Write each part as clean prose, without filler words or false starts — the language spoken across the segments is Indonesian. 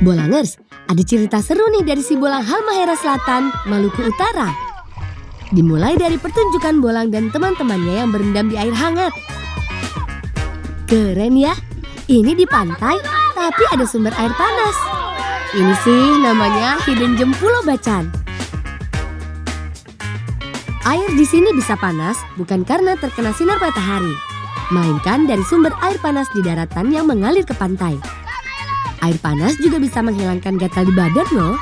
Bolangers, ada cerita seru nih dari si Bolang Halmahera Selatan, Maluku Utara. Dimulai dari pertunjukan Bolang dan teman-temannya yang berendam di air hangat. Keren ya, ini di pantai tapi ada sumber air panas. Ini sih namanya Hidden Gem Pulau Bacan. Air di sini bisa panas bukan karena terkena sinar matahari, melainkan dari sumber air panas di daratan yang mengalir ke pantai. Air panas juga bisa menghilangkan gatal di badan loh.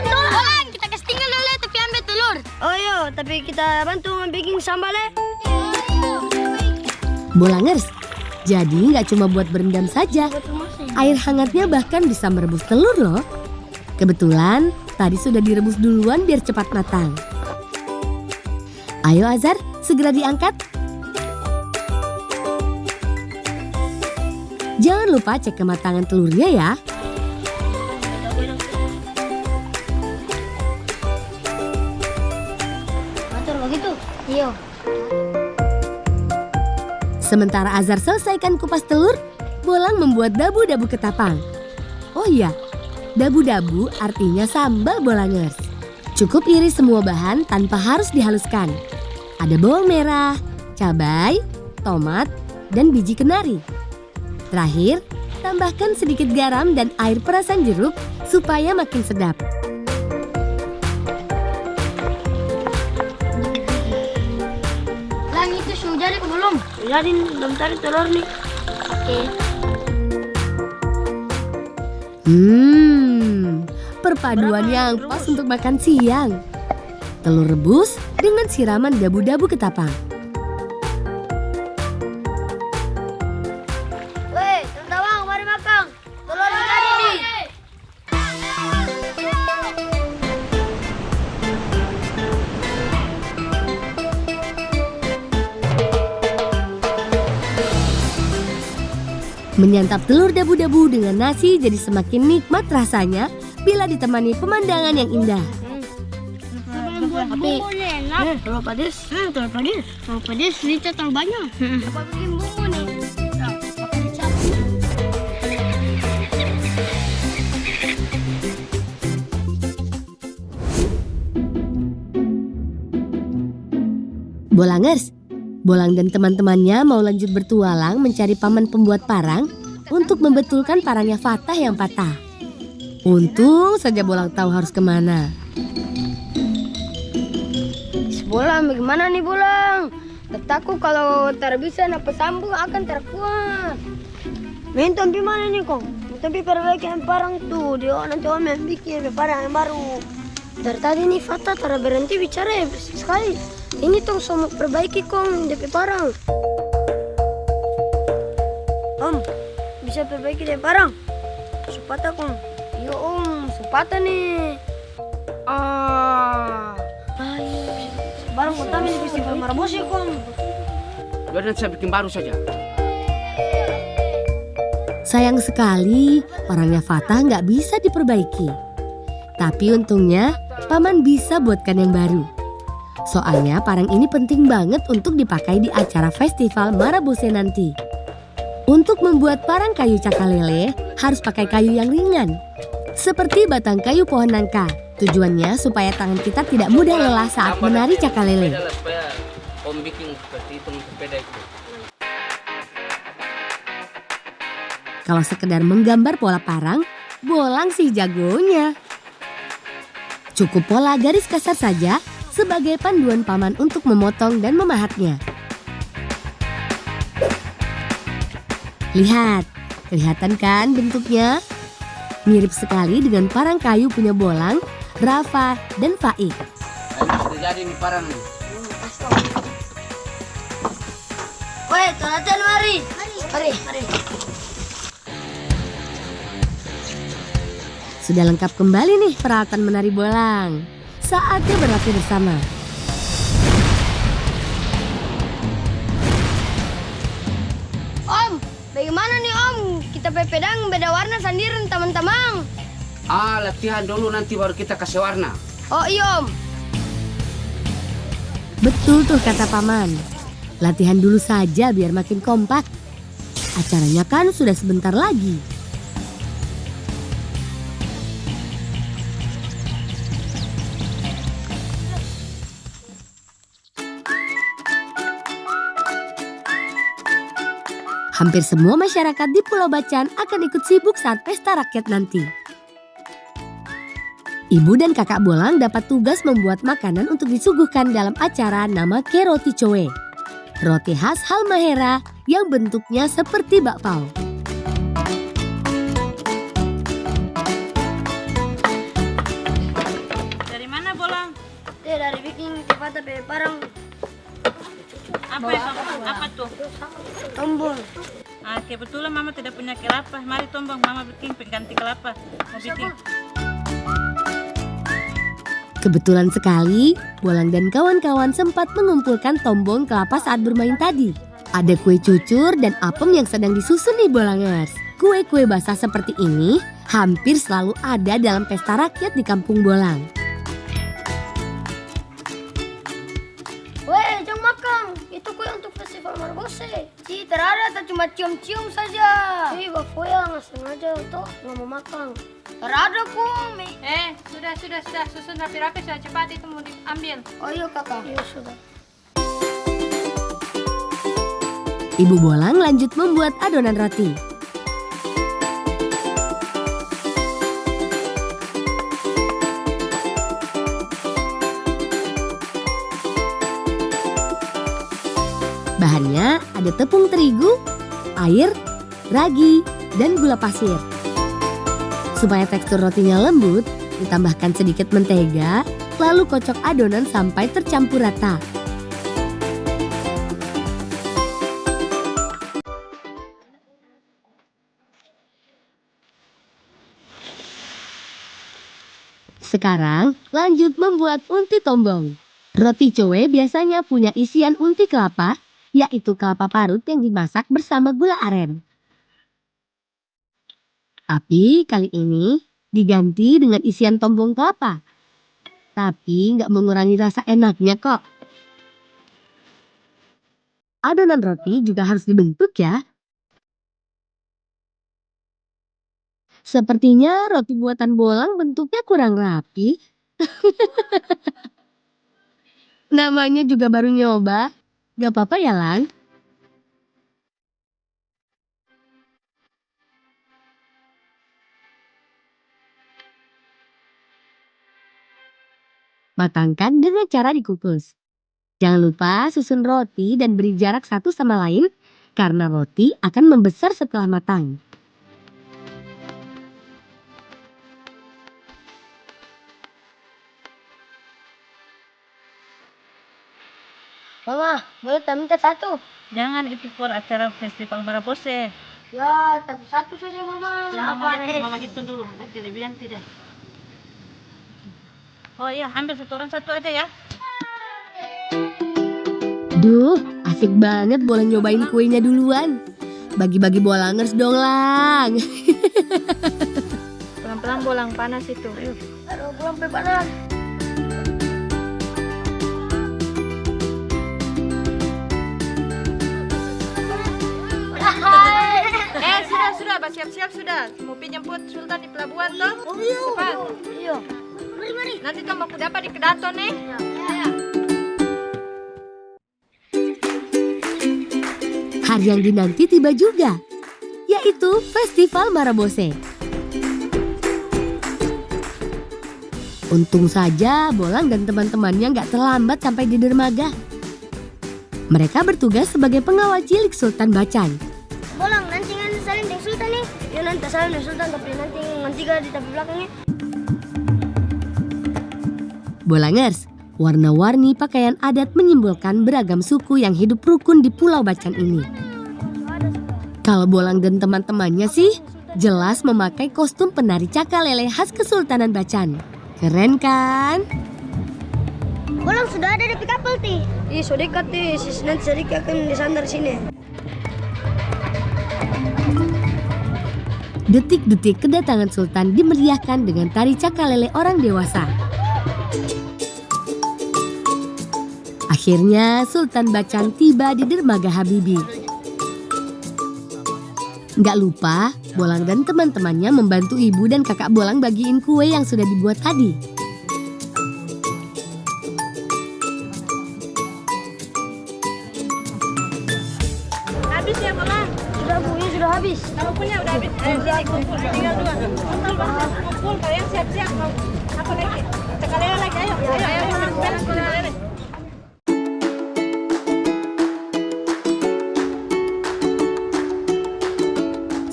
Bolang, kita kasih tinggal dulu tapi ambil telur. Oh iya, tapi kita bantu bikin sambal ya. Bolangers, jadi nggak cuma buat berendam saja. Air hangatnya bahkan bisa merebus telur loh. Kebetulan tadi sudah direbus duluan biar cepat matang. Ayo Azhar, segera diangkat. Jangan lupa cek kematangan telurnya ya. Atur begitu? Iya. Sementara Azhar selesaikan kupas telur, Bolang membuat dabu-dabu ketapang. Oh iya, dabu-dabu artinya sambal Bolangers. Cukup iris semua bahan tanpa harus dihaluskan. Ada bawang merah, cabai, tomat, dan biji kenari. Terakhir, tambahkan sedikit garam dan air perasan jeruk supaya makin sedap. Lang, itu sudah jadi belum? Jadi belum tarik telur nih. Oke. Perpaduan yang pas untuk makan siang. Telur rebus dengan siraman dabu-dabu ketapang. Weh, teman-teman, mari makan. Telur tadi nih. Menyantap telur dabu-dabu dengan nasi jadi semakin nikmat rasanya bila ditemani pemandangan yang indah. Tapi enak. Telur padis. Telur padis. Telur padis, liter terlalu banyak. Apa bikin bumbu nih? Bolangers, Bolang dan teman-temannya mau lanjut bertualang mencari paman pembuat parang untuk membetulkan parangnya Fatah yang patah. Untung saja Bolang tahu harus kemana. Bolang, bagaimana nih Bolang? Kataku kalau tak bisa napas sambung akan terkuat. Main tampi mana nih kong? Tapi perbaikan parang tuh, dia nanti om yang bikin parang yang baru. Dari tadi nih Fatah tak berhenti bicara ya sekali. Ini tong semua perbaiki kong DP parang. Om, bisa perbaiki DP parang? Supata kong. Iya om, supata nih. Ayo. Barang utama di festival Marabos ya kong. Biar nanti saya bikin baru saja. Sayang sekali parangnya Fatah nggak bisa diperbaiki. Tapi untungnya paman bisa buatkan yang baru. Soalnya parang ini penting banget untuk dipakai di acara festival Marabose nanti. Untuk membuat parang kayu cakalele harus pakai kayu yang ringan. Seperti batang kayu pohon nangka. Tujuannya supaya tangan kita tidak mudah lelah saat menari cakalele. Supaya om bikin seperti itu sepeda itu. Kalau sekedar menggambar pola parang, Bolang sih jagonya. Cukup pola garis kasar saja sebagai panduan paman untuk memotong dan memahatnya. Lihat, kelihatan kan bentuknya? Mirip sekali dengan parang kayu punya Bolang, Rafa, dan Faik. Sudah jadi nih parang nih. Weh, latihan mari. Mari. Sudah lengkap kembali nih peralatan menari Bolang. Saatnya berlatih bersama. Om, bagaimana nih Om? Kita pedang beda warna sendiri teman-teman. Latihan dulu nanti baru kita kasih warna. Oh iya Om. Betul tuh kata paman. Latihan dulu saja biar makin kompak. Acaranya kan sudah sebentar lagi. Hampir semua masyarakat di Pulau Bacan akan ikut sibuk saat pesta rakyat nanti. Ibu dan kakak Bolang dapat tugas membuat makanan untuk disuguhkan dalam acara nama Ke Roti Cowe. Roti khas Halmahera yang bentuknya seperti bakpao. Dari mana Bolang? Dari bikin cepat tapi parang Apa tuh? tombol. Ah, kebetulan Mama tidak punya kelapa. Mari tombong, Mama bikin pengganti kelapa. Mau bikin. Kebetulan sekali, Bolang dan kawan-kawan sempat mengumpulkan tombong kelapa saat bermain tadi. Ada kue cucur dan apem yang sedang disusun nih Bolangers. Kue-kue basah seperti ini hampir selalu ada dalam pesta rakyat di Kampung Bolang. Weh, jangan makan. Itu kue untuk festival Marabose. Si terada tak cuma cium-cium saja. Si bapak yang sengaja tuh nggak mau makan. Terada kumi. Sudah. Susun rapi-rapi sudah cepat itu mau diambil. Oh iya kakak. Iya sudah. Ibu Bolang lanjut membuat adonan roti. Bahannya ada tepung terigu, air, ragi, dan gula pasir. Supaya tekstur rotinya lembut, ditambahkan sedikit mentega, lalu kocok adonan sampai tercampur rata. Sekarang lanjut membuat unti tombong. Roti cowe biasanya punya isian unti kelapa, yaitu kelapa parut yang dimasak bersama gula aren. Tapi kali ini diganti dengan isian tombong kelapa. Tapi nggak mengurangi rasa enaknya kok. Adonan roti juga harus dibentuk ya. Sepertinya roti buatan Bolang bentuknya kurang rapi. Namanya juga baru nyoba. Gak apa-apa ya Lang? Matangkan dengan cara dikukus. Jangan lupa susun roti dan beri jarak satu sama lain karena roti akan membesar setelah matang. Mama, boleh tak minta satu? Jangan, itu for acara festival Marabose. Ya, tapi satu saja mama. Mama hitung dulu, nanti dia bilang tidak. Oh iya, ambil satu orang satu aja ya. Duh, asik banget boleh nyobain kuenya duluan. Bagi-bagi Bolangers dong Lang. Pelan-pelan Bolang, panas itu. Aduh, belum panas. Sudah, siap-siap sudah. Mau jemput Sultan di pelabuhan toh? Oh iya. Cepat. Iya. Mari. Nanti toh mau dapat di Kedaton nih. Ya. Hari yang dinanti tiba juga, yaitu Festival Marabose. Untung saja Bolang dan teman-temannya nggak terlambat sampai di dermaga. Mereka bertugas sebagai pengawal cilik Sultan Bacan. Bolang, nanti salim dengan Sultan nih. Ya nanti salim dengan Sultan, tapi nanti gak di tepi belakangnya. Bolangers, warna-warni pakaian adat menyimbolkan beragam suku yang hidup rukun di Pulau Bacan ini. Kalau Bolang dan teman-temannya sih jelas memakai kostum penari cakalele khas Kesultanan Bacan. Keren kan? Bolang sudah ada di kapal ti. Ih, sudah dekat ti. Nanti sedikit akan disandar sini. Detik-detik kedatangan Sultan dimeriahkan dengan tari cakalele orang dewasa. Akhirnya Sultan Bacan tiba di dermaga Habibi. Nggak lupa, Bolang dan teman-temannya membantu ibu dan kakak Bolang bagiin kue yang sudah dibuat tadi. Habis ya Bolang? Sudah Bu, ini sudah habis. Kamu punya udah habis? Sini kumpul, tinggal 2. Kumpul, kalian siap-siap. Mau apa lagi? Cekalele lagi, ayo. Ayo, cekalele.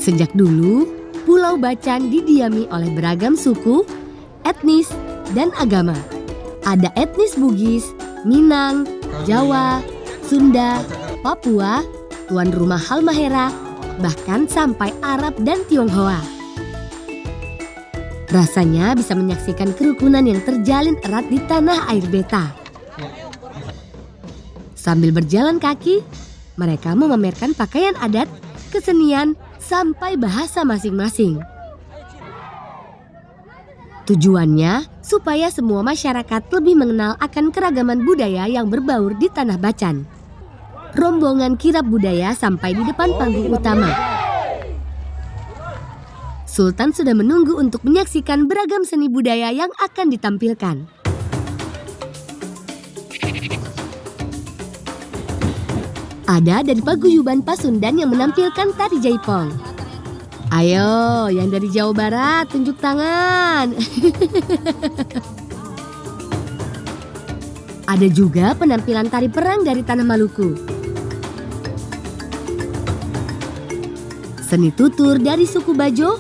Sejak dulu, Pulau Bacan didiami oleh beragam suku, etnis, dan agama. Ada etnis Bugis, Minang, Jawa, Sunda, Papua, tuan rumah Halmahera, bahkan sampai Arab dan Tionghoa. Rasanya bisa menyaksikan kerukunan yang terjalin erat di tanah air Beta. Sambil berjalan kaki, mereka memamerkan pakaian adat, kesenian, sampai bahasa masing-masing. Tujuannya supaya semua masyarakat lebih mengenal akan keragaman budaya yang berbaur di tanah Bacan. Rombongan kirab budaya sampai di depan panggung utama. Sultan sudah menunggu untuk menyaksikan beragam seni budaya yang akan ditampilkan. Ada dari paguyuban Pasundan yang menampilkan tari jaipong. Ayo, yang dari Jawa Barat tunjuk tangan. Ada juga penampilan tari perang dari tanah Maluku. Seni tutur dari suku Bajo.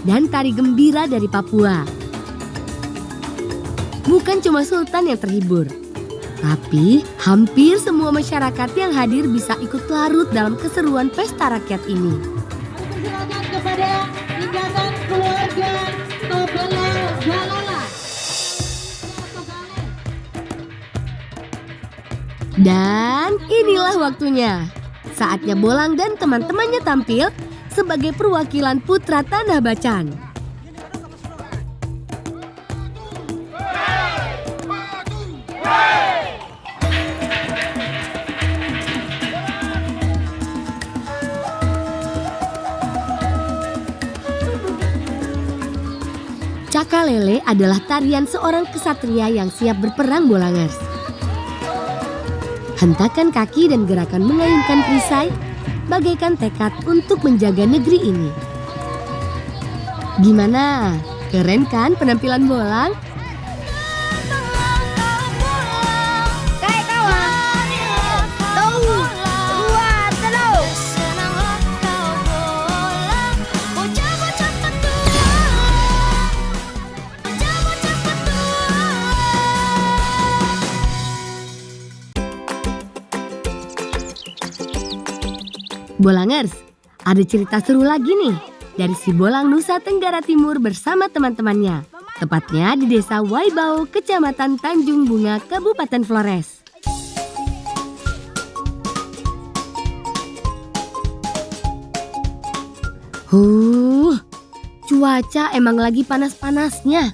Dan tari gembira dari Papua. Bukan cuma Sultan yang terhibur, tapi hampir semua masyarakat yang hadir bisa ikut larut dalam keseruan pesta rakyat ini. Silakan kepada ikatan keluarga Tobela Galala. Dan inilah waktunya. Saatnya Bolang dan teman-temannya tampil sebagai perwakilan putra tanah Bacan. Cakalele adalah tarian seorang kesatria yang siap berperang Bolangers. Hentakan kaki dan gerakan mengayunkan perisai bagaikan tekad untuk menjaga negeri ini. Gimana? Keren kan penampilan Bolang? Kayak kawan. Tahu. Dua, telur. Bolangers, ada cerita seru lagi nih dari si Bolang Nusa Tenggara Timur bersama teman-temannya. Tepatnya di Desa Waibau, Kecamatan Tanjung Bunga, Kabupaten Flores. Cuaca emang lagi panas-panasnya.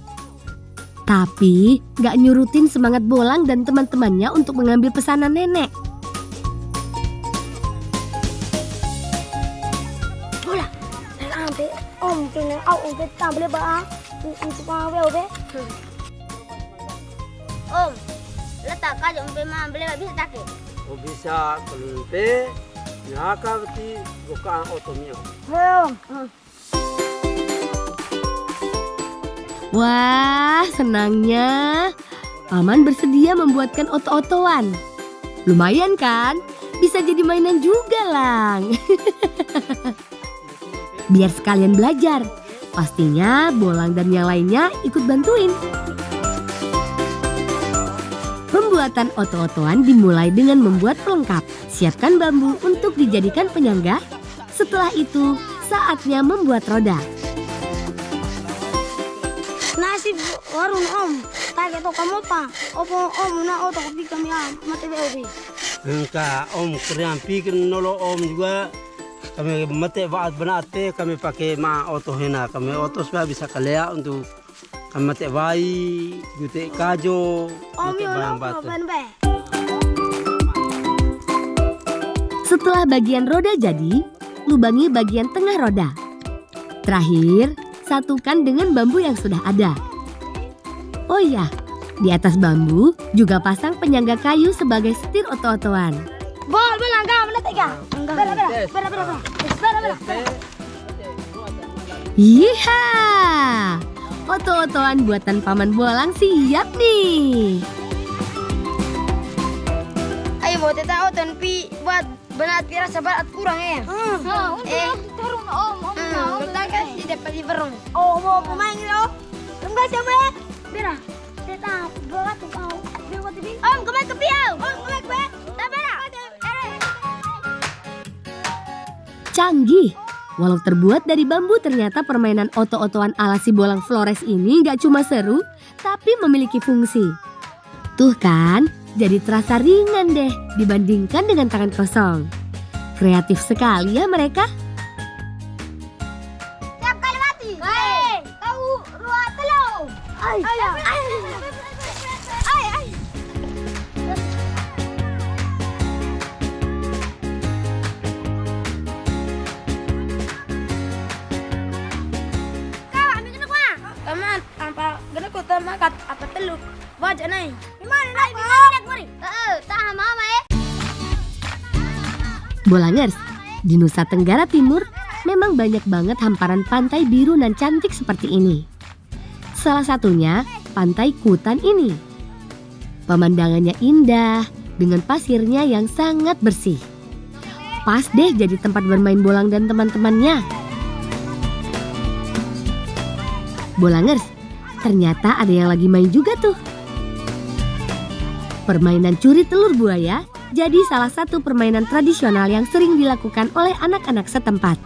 Tapi gak nyurutin semangat Bolang dan teman-temannya untuk mengambil pesanan nenek. Om kena om kita boleh ba? Untuk apa be? Om, letak aja om mah boleh bisa tak? O bisa kelumpe, nyaka beti buka otomio. Om. Wah, senangnya Paman bersedia membuatkan oto-otoan. Lumayan kan? Bisa jadi mainan juga, Lang. Biar sekalian belajar. Pastinya Bolang dan yang lainnya ikut bantuin. Pembuatan oto-otoan dimulai dengan membuat pelengkap. Siapkan bambu untuk dijadikan penyangga. Setelah itu, saatnya membuat roda. Nasi warung om, tak itu kamu apa? Opo om na oto kopi kami mati be. Engka om kurian pikir nolo om juga kami mate baat benate kami pakai oto hena kami oto supaya bisa kalea untuk kami mate bayi gute kajo Om yo no batu. be. Setelah bagian roda jadi, lubangi bagian tengah roda. Terakhir, satukan dengan bambu yang sudah ada. Oh iya, di atas bambu juga pasang penyangga kayu sebagai setir oto-otoan. Bolang kau mana tiga? Bera. Yiha! Oto-otoan buatan Paman Bolang siap nih. Ayo mau tahu tanpi buat benar pira sabar kurang ya. Turun om. Kita kasih dapat di berung. Oh mau pemain lo? Enggak coba. Bira, kita bola tuh kau. Bira TV. Om kemana ke piau? Om kemana ke? Tabera. Canggih. Walau terbuat dari bambu, ternyata permainan oto-otoan ala si Bolang Flores ini gak cuma seru, tapi memiliki fungsi. Tuh kan, jadi terasa ringan deh dibandingkan dengan tangan kosong. Kreatif sekali ya mereka. Siap kali mati. Hei, kau ruat telur. Ayo. Tamat, apa gana ko tamakat apa teluk wajah nai. Gimana mari? Tahan mama Bolangers, di Nusa Tenggara Timur memang banyak banget hamparan pantai biru nan cantik seperti ini. Salah satunya Pantai Kutan ini. Pemandangannya indah dengan pasirnya yang sangat bersih. Pas deh jadi tempat bermain Bolang dan teman-temannya. Bolangers, ternyata ada yang lagi main juga tuh. Permainan curi telur buaya jadi salah satu permainan tradisional yang sering dilakukan oleh anak-anak setempat.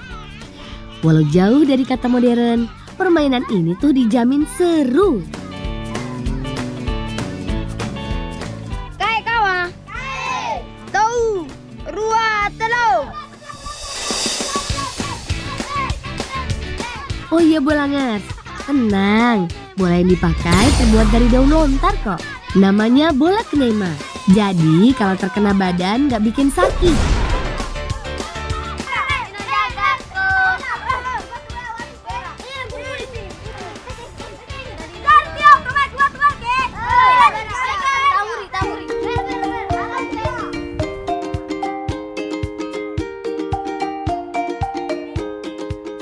Walau jauh dari kata modern, permainan ini tuh dijamin seru. Kai kawan. Tahu ruat telur. Oh iya Bolangers, tenang, bola yang dipakai terbuat dari daun lontar kok. Namanya bola knema. Jadi kalau terkena badan gak bikin sakit.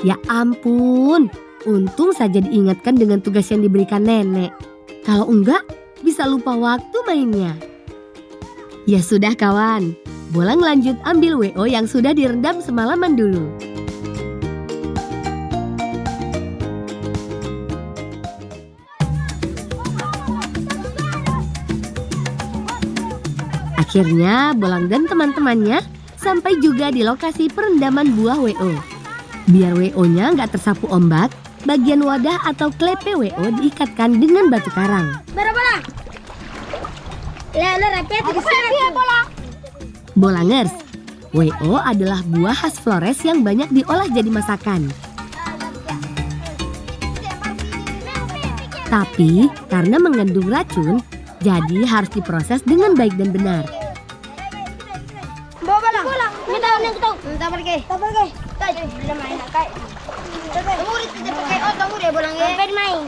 Ya ampun, untung saja diingatkan dengan tugas yang diberikan nenek. Kalau enggak, bisa lupa waktu mainnya. Ya sudah kawan, Bolang lanjut ambil WO yang sudah direndam semalaman dulu. Akhirnya Bolang dan teman-temannya sampai juga di lokasi perendaman buah WO. Biar WO-nya nggak tersapu ombak, bagian wadah atau klepe WO diikatkan dengan batu karang. Bolangers, WO adalah buah khas Flores yang banyak diolah jadi masakan. Tapi karena mengandung racun, jadi harus diproses dengan baik dan benar. Tak pergi. Tak jadi bila main kai. Kamu tidak pakai kamu dia bolang ya. Sampai main.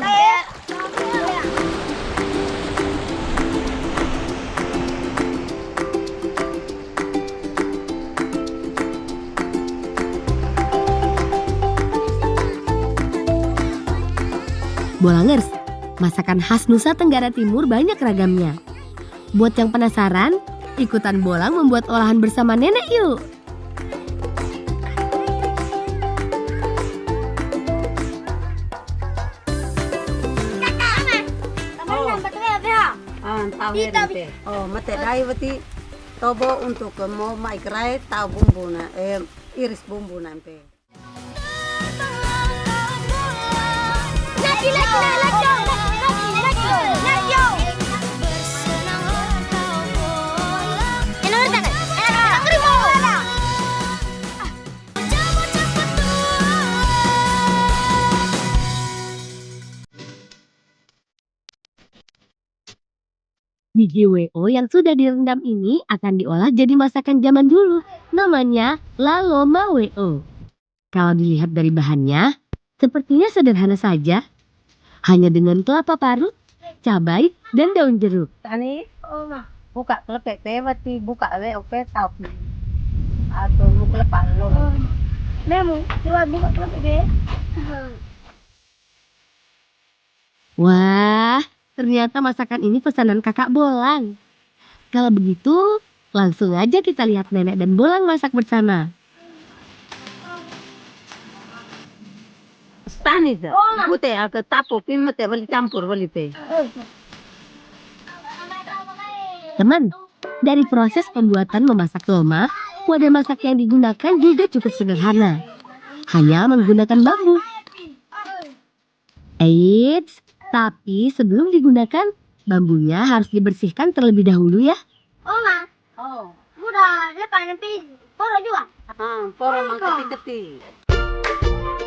Bolangers, masakan khas Nusa Tenggara Timur banyak ragamnya. Buat yang penasaran, ikutan Bolang membuat olahan bersama nenek yuk. Tahu nanti. Oh, mate dai wati tobo untuk mau mai kerai tahu bumbu na iris bumbu nanti. Biji WO yang sudah direndam ini akan diolah jadi masakan zaman dulu. Namanya laloma WO. Kalau dilihat dari bahannya, sepertinya sederhana saja. Hanya dengan kelapa parut, cabai, dan daun jeruk. Tani, buka kelepek tewati, buka oke tapi atau buka lepas lo. Memu, coba buka kelepek. Wah, ternyata masakan ini pesanan kakak Bolang. Kalau begitu, langsung aja kita lihat nenek dan Bolang masak bersama. Tani dah. Bute agak tapu, mate beli campur beli teh. Teman, dari proses pembuatan memasak loma, wadah masak yang digunakan juga cukup sederhana. Hanya menggunakan bambu. Eits, tapi sebelum digunakan, bambunya harus dibersihkan terlebih dahulu ya. Oma, udah lepas nanti poro juga. Poro mangketi-keti.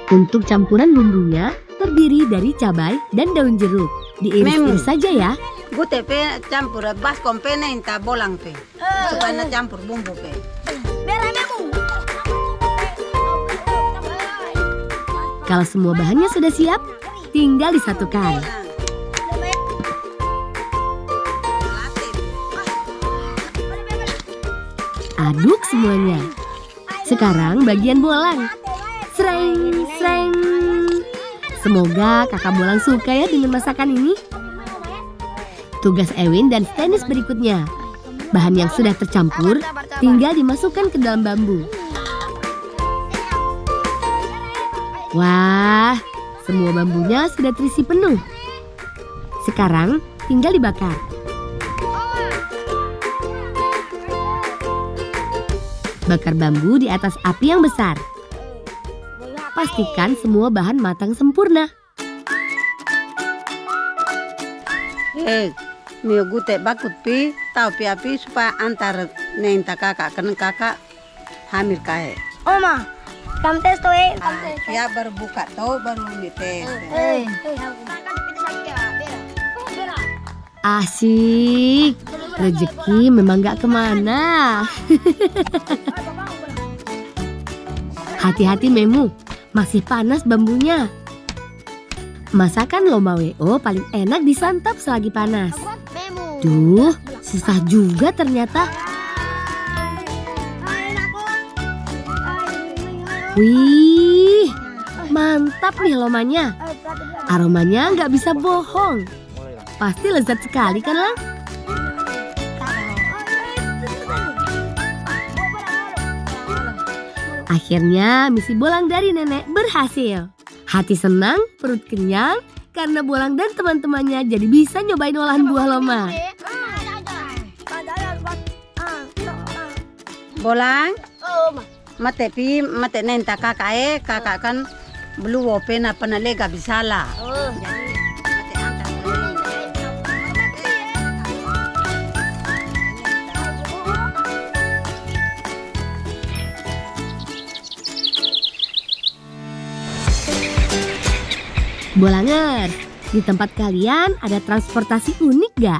Untuk campuran bumbunya terdiri dari cabai dan daun jeruk. Diiris-iris saja ya. Bute pe campur bas kompene inta bolang pe. Supaya na campur bumbu pe. Bera memu. Kalau semua bahannya sudah siap, tinggal disatukan. Aduk semuanya. Sekarang bagian Bolang. Sreng, sreng. Semoga kakak Bolang suka ya dengan masakan ini. Tugas Ewin dan Stanis berikutnya. Bahan yang sudah tercampur tinggal dimasukkan ke dalam bambu. Wah, semua bambunya sudah terisi penuh. Sekarang tinggal dibakar. Bakar bambu di atas api yang besar. Pastikan semua bahan matang sempurna. Mio gute bakut pi, tau pi api supaya antar nenta kakak kena kakak hamil kae. Oma, kamu tes tuh Ya baru buka tau baru dites. Asik, rezeki memang gak kemana. Hati-hati Memu, masih panas bambunya. Masakan loma WO paling enak disantap selagi panas. Duh, susah juga ternyata. Wih, mantap nih lomanya. Aromanya nggak bisa bohong. Pasti lezat sekali kan, Lang? Akhirnya misi Bolang dari nenek berhasil. Hati senang, perut kenyang, karena Bolang dan teman-temannya jadi bisa nyobain olahan buah loma. Bolang, mate pi, mate nenta kakak kakak kan belum open apa nalega bisala. Bolangers, di tempat kalian ada transportasi unik gak?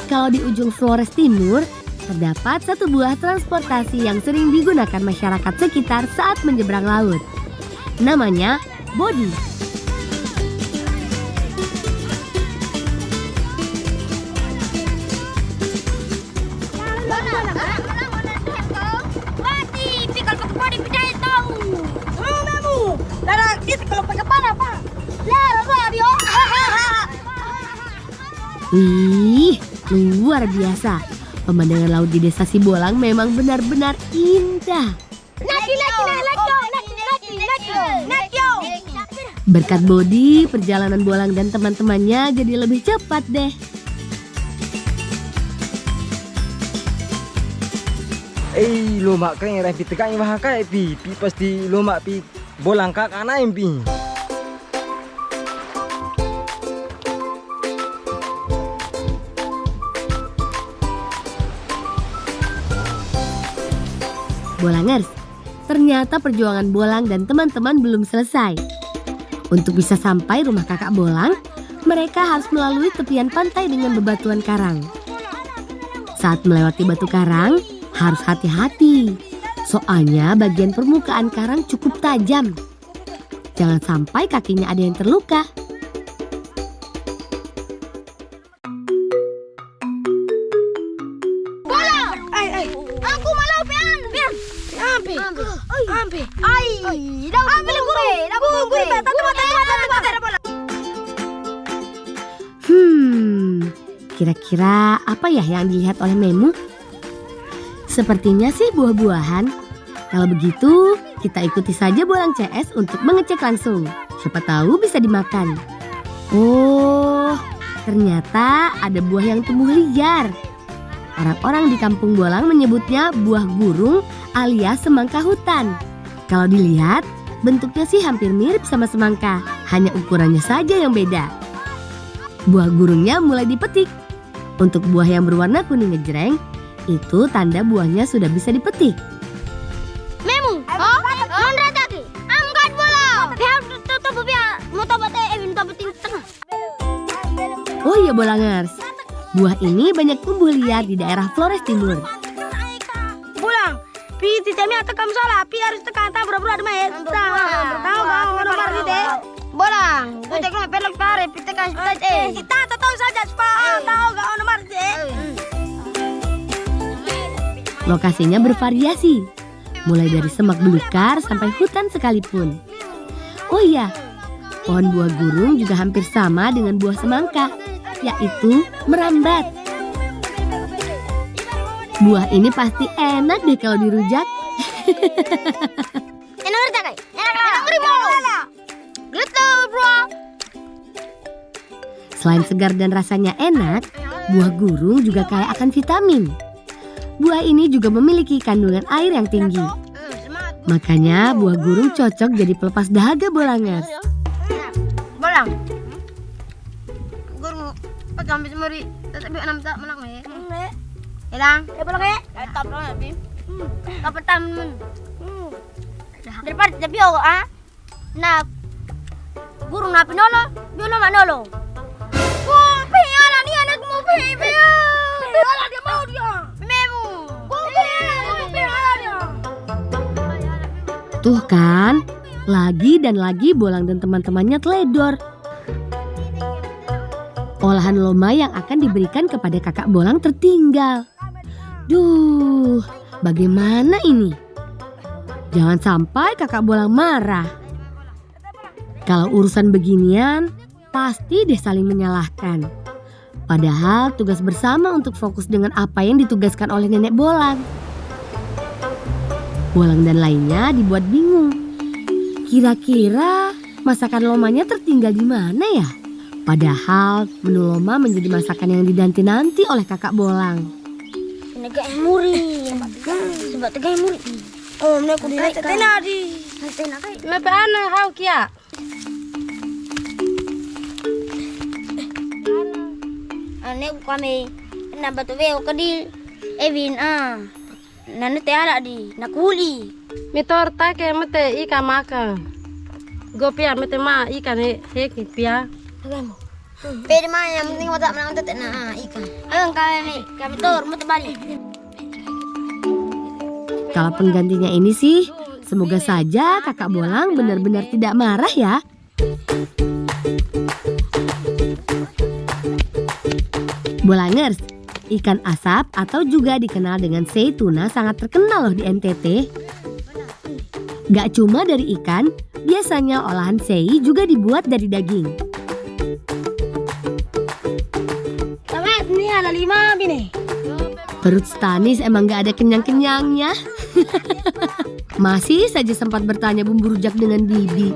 Kalau di ujung Flores Timur, terdapat satu buah transportasi yang sering digunakan masyarakat sekitar saat menyeberang laut. Namanya Bodi. Wih, luar biasa. Pemandangan laut di desa Sibolang memang benar-benar indah. Berkat Bodi, perjalanan Bolang dan teman-temannya jadi lebih cepat deh. Lomak kering pi tekan yang kai pi pasti lomak pi Bolang kak anak pi. Bolangers, ternyata perjuangan Bolang dan teman-teman belum selesai. Untuk bisa sampai rumah kakak Bolang, mereka harus melalui tepian pantai dengan bebatuan karang. Saat melewati batu karang, harus hati-hati. Soalnya bagian permukaan karang cukup tajam. Jangan sampai kakinya ada yang terluka. Aku malah pian. Ampe. Ai, dah guru. Kira-kira apa ya yang dilihat oleh Memu? Sepertinya sih buah-buahan. Kalau begitu, kita ikuti saja Bolang CS untuk mengecek langsung. Siapa tahu bisa dimakan. Oh, ternyata ada buah yang tumbuh liar. Orang-orang di kampung Bolang menyebutnya buah gurung alias semangka hutan. Kalau dilihat, bentuknya sih hampir mirip sama semangka, hanya ukurannya saja yang beda. Buah gurungnya mulai dipetik. Untuk buah yang berwarna kuning ngejreng, itu tanda buahnya sudah bisa dipetik. Memu. Oh, non rataki. Angkat bola. Biar tutup biar mau tobat Evin tobatin tengah. Oh iya Bolangers, buah ini banyak tumbuh liar di daerah Flores Timur. Pulang. Pi titemi atau kamu salah. Pi harus tekan tak bro-bro ada main. Tahu nomor di deh. Bolang. Gue cek lo pelok tarik pi tekan kita tahu saja Pak. Tahu gak nomor deh. Lokasinya bervariasi, mulai dari semak belukar sampai hutan sekalipun. Oh iya, pohon buah gurung juga hampir sama dengan buah semangka, yaitu merambat. Buah ini pasti enak deh kalau dirujak. Enak kai? Enak lah. Gitu bro. Selain segar dan rasanya enak, buah gurung juga kaya akan vitamin. Buah ini juga memiliki kandungan air yang tinggi. Makanya buah gurung cocok jadi pelepas dahaga Bolangers. Bolang. Guru pagam bis mari tetap enam tak menang me. Hilang. Bolang ya. Tap dong ya, Bim. Kapetan men. Daripada tapi nah guru napi nolo, dia mak nolo. Wah, piala ni anak mau piala. Piala dia mau dia. Memu. Piala dia. Tuh kan, lagi dan lagi Bolang dan teman-temannya teledor. Olahan loma yang akan diberikan kepada kakak Bolang tertinggal. Duh, bagaimana ini? Jangan sampai kakak Bolang marah. Kalau urusan beginian, pasti deh saling menyalahkan. Padahal tugas bersama untuk fokus dengan apa yang ditugaskan oleh nenek Bolang. Bolang dan lainnya dibuat bingung. Kira-kira masakan lomanya tertinggal di mana ya? Padahal menu loma menjadi masakan yang dinanti-nanti oleh kakak Bolang. Negak muri. Sebab tegak muri. Oh, mereka kudu naik tena di. Tena kai. Mepe ana hau kia. Ane kami na batu veo kadi Evin nane te ala di nakuli. Mitor take mete ika maka. Gopia mete ma ika ne heki pia. Agamu. Pede ma yang penting watak menang tete na ikan. Ayo kami tor muter balik. Kalau penggantinya ini sih, semoga saja kakak Bolang benar-benar tidak marah ya. Bolangers, ikan asap atau juga dikenal dengan sei tuna sangat terkenal loh di NTT. Gak cuma dari ikan, biasanya olahan sei juga dibuat dari daging. Tamat ni ada 5 bini. Perut Stanis emang gak ada kenyang-kenyangnya. Masih saja sempat bertanya bumbu rujak dengan Bibi.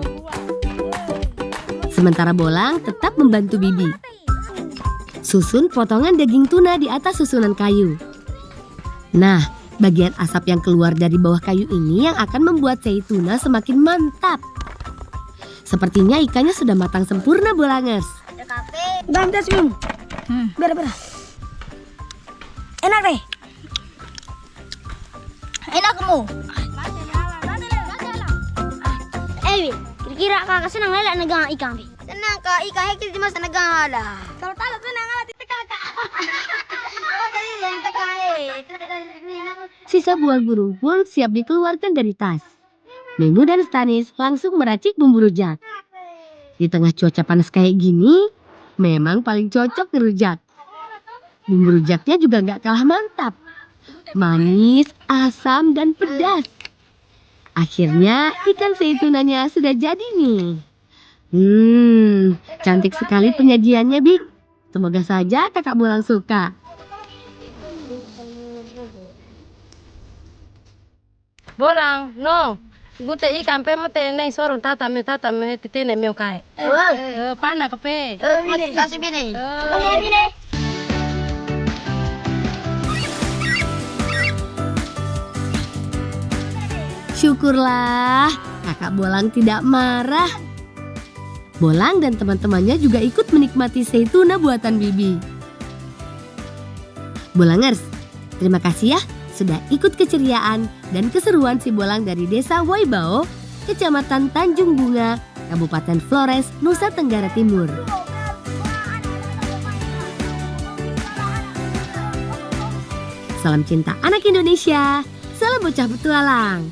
Sementara Bolang tetap membantu Bibi. Susun potongan daging tuna di atas susunan kayu. Nah, bagian asap yang keluar dari bawah kayu ini yang akan membuat sei tuna semakin mantap. Sepertinya ikannya sudah matang sempurna Bolangers. Dalam tes minum. Beres. Enak deh. Enak kamu. Evin, kira-kira kakak senang lelak negang ikan bi? Senang kak, ikan hekti di masa negang ada. Kalau tak senang ala titik kakak. Apa tadi yang tekan sisa buah burung pun siap dikeluarkan dari tas. Memu dan Stanis langsung meracik bumbu rujak. Di tengah cuaca panas kayak gini, memang paling cocok ngerujak. Bumbu rujaknya juga gak kalah mantap. Manis, asam, dan pedas. Akhirnya ikan seitunanya sudah jadi nih. Cantik sekali penyajiannya, Bik. Semoga saja kakak Bolang suka. Bolang, no. Gute ikan pe mate neng sorong tata me titene meu kai. Pana kape. Kasih bini. Syukurlah kakak Bolang tidak marah. Bolang dan teman-temannya juga ikut menikmati seituna buatan Bibi. Bolangers, terima kasih ya sudah ikut keceriaan dan keseruan si Bolang dari Desa Waibao, Kecamatan Tanjung Bunga, Kabupaten Flores, Nusa Tenggara Timur. Salam cinta anak Indonesia, salam bocah petualang.